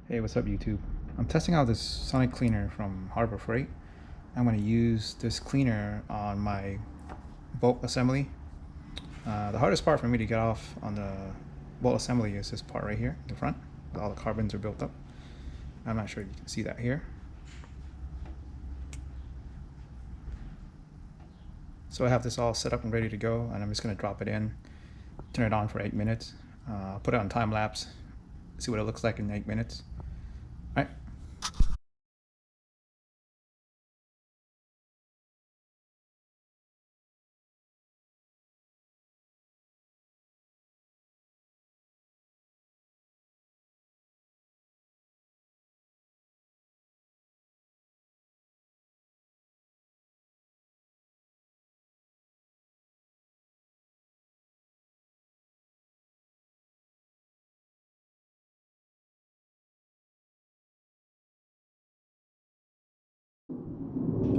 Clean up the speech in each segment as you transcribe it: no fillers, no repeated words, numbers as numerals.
Hey, what's up YouTube? I'm testing out this Sonic cleaner from Harbor Freight. I'm going to use this cleaner on my bolt assembly. The hardest part for me to get off on the bolt assembly is this part right here, the front. All the carbons are built up. I'm not sure you can see that here. So I have this all set up and ready to go, and I'm just going to drop it in, turn it on for 8 minutes, put it on time lapse, see what it looks like in 8 minutes. All right.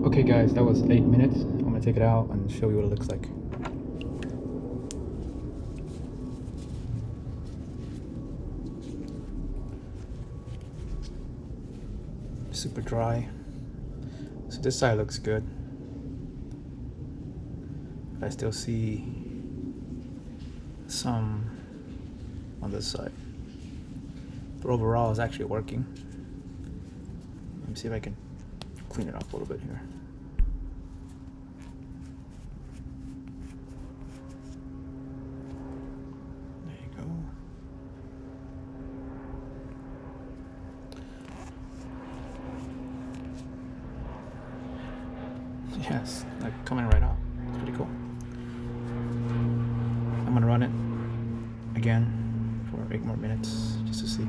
Okay guys, that was 8 minutes. I'm going to take it out and show you what it looks like. Super dry. So this side looks good. But I still see some on this side. But overall it's actually working. Let me see if I can clean it up a little bit here. There you go. Yes, like coming right out. It's pretty cool. I'm gonna run it again for 8 more minutes just to see.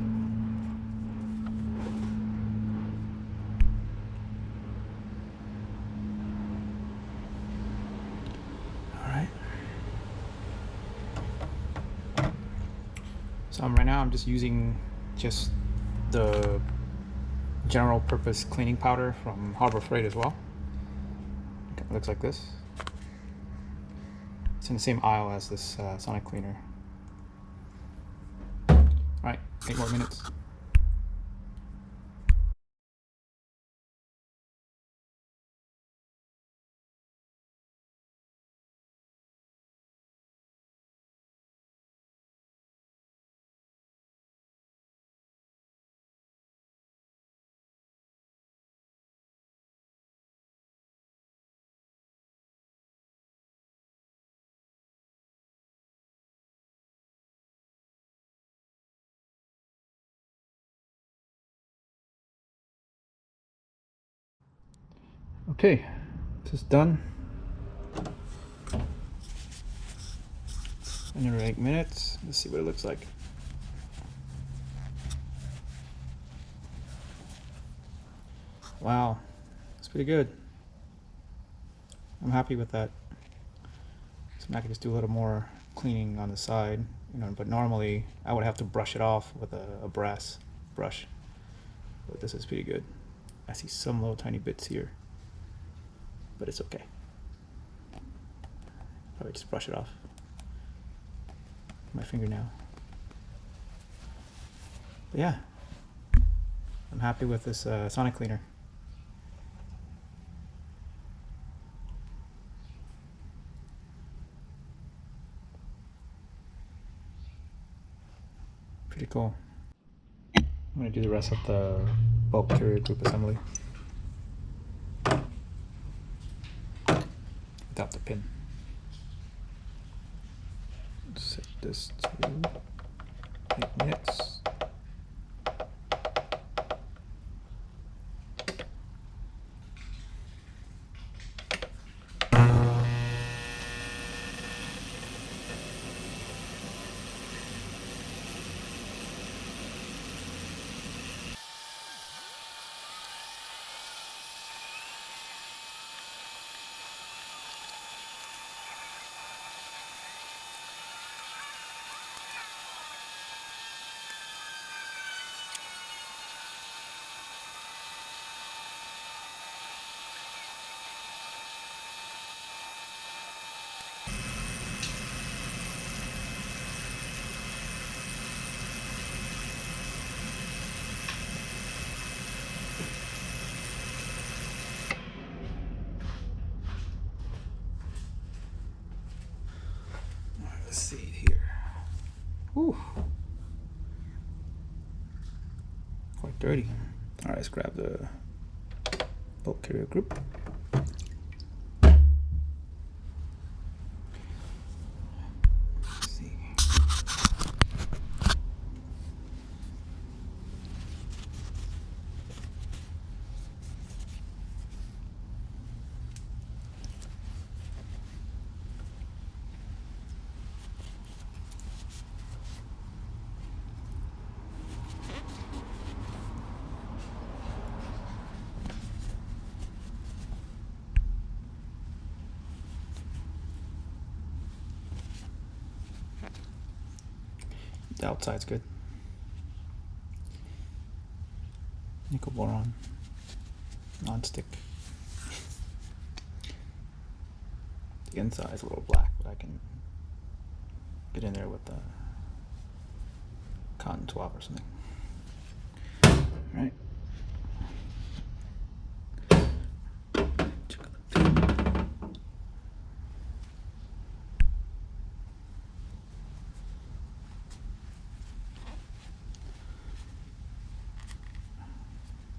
Alright. So right now I'm just using just the general purpose cleaning powder from Harbor Freight as well. It looks like this. It's in the same aisle as this Sonic cleaner. Alright, 8 more minutes. Okay, this is done. Another 8 minutes. Let's see what it looks like. Wow, it's pretty good. I'm happy with that. So now I can just do a little more cleaning on the side, but normally I would have to brush it off with a brass brush. But this is pretty good. I see some little tiny bits here, but it's okay. Probably just brush it off with my fingernail. But yeah, I'm happy with this Sonic cleaner. Pretty cool. I'm going to do the rest of the bulk carrier group assembly without the pin. Set this to 8 minutes. dirty. All right, let's grab the bulk carrier group. Let's see. The outside's good. Nickel boron, non-stick. The inside's a little black, but I can get in there with the cotton swab or something. All right. Check out the pin.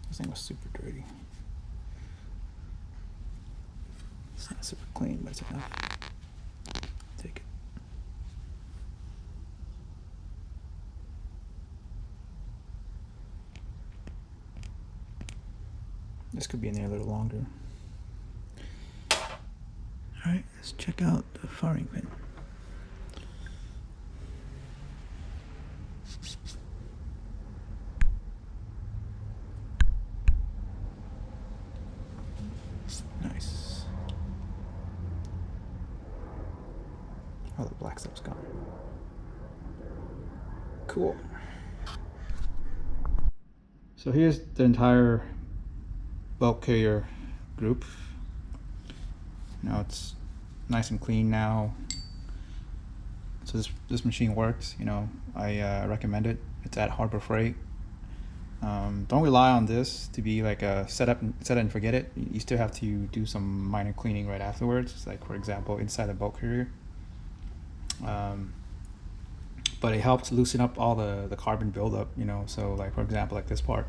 This thing was super dirty. It's not super clean, but it's enough. Take it. This could be in there a little longer. All right, let's check out the firing pin. Nice. Oh, the black stuff's gone. Cool. So here's the entire bulk carrier group. Now it's nice and clean now. So this machine works. You know, I recommend it. It's at Harbor Freight. Don't rely on this to be like a set it and forget it. You still have to do some minor cleaning right afterwards, like for example inside the bulk carrier. But it helps loosen up all the carbon buildup, you know. So like for example, like this part,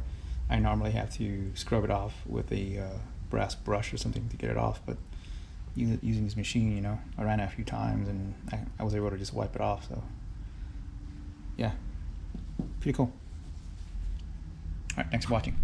I normally have to scrub it off with a brass brush or something to get it off. But using this machine, you know, I ran it a few times and I was able to just wipe it off. So yeah, pretty cool. All right, thanks for watching.